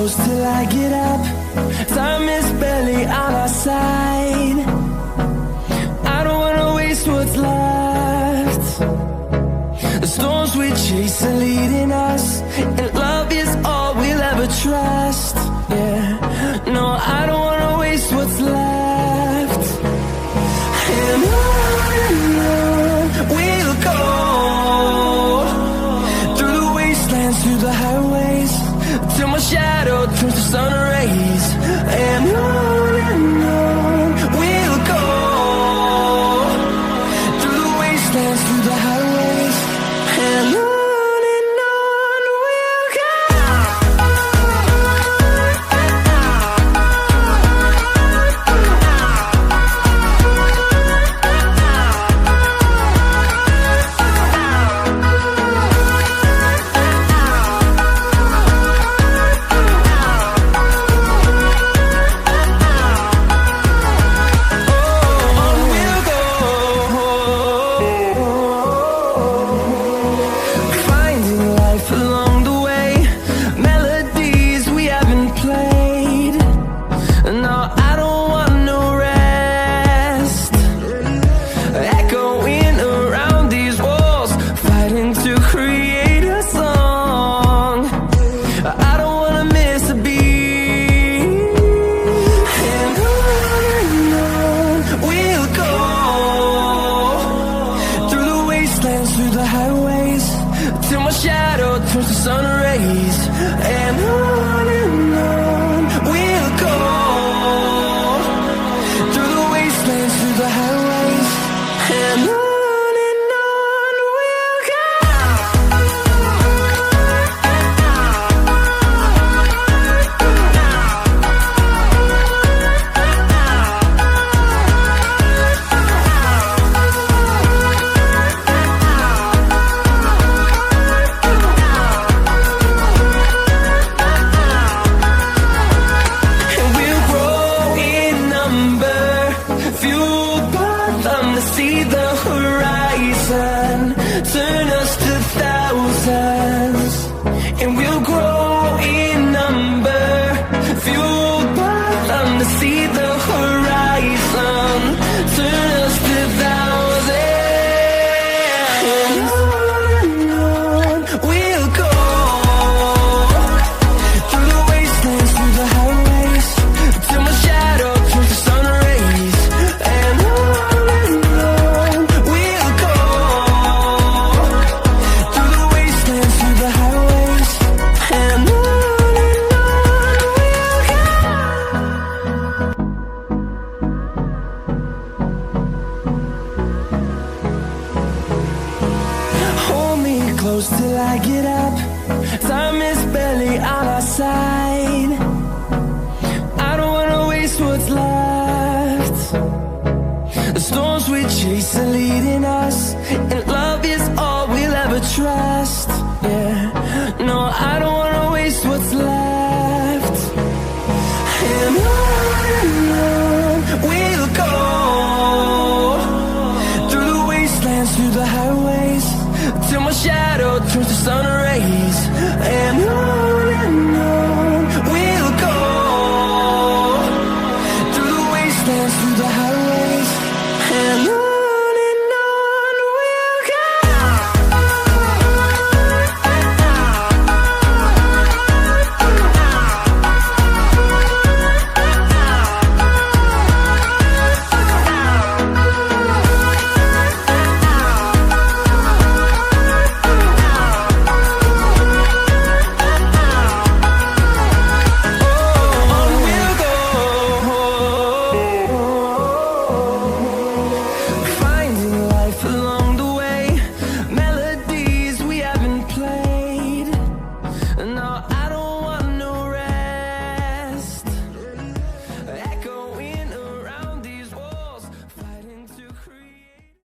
close till I get up. Time is barely on our side. I don't wanna waste what's left. The storms we chase are leading us, and love is all we'll ever trust. Yeah, no, I don't wanna waste what's left. And on we'll go, through the wastelands, through the highways, till my shadow turns to sun rays. And on we'll go, through the wastelands, through the highways, and on we'll go. Through the highways, till my shadow turns to sun rays. And on we'll go, through the wastelands, through the highways, and on we'll go. See the horizon, turn us to thousands, and we'll grow in number, fueled by them to see the horizon, turn us to thousands. And on we'll go, through the wastelands, through the highways, till my shadow turns to sun rays. And close till I get up. Time is barely on our side. I don't wanna waste what's left. The storms we chase are leading us, and love is all we'll ever trust. Yeah, no, I don't wanna waste what's left. And on we'll go, through the wastelands, through the highways, till my shadow turns to sun rays. And on we'll go, through the wastelands, through the highways.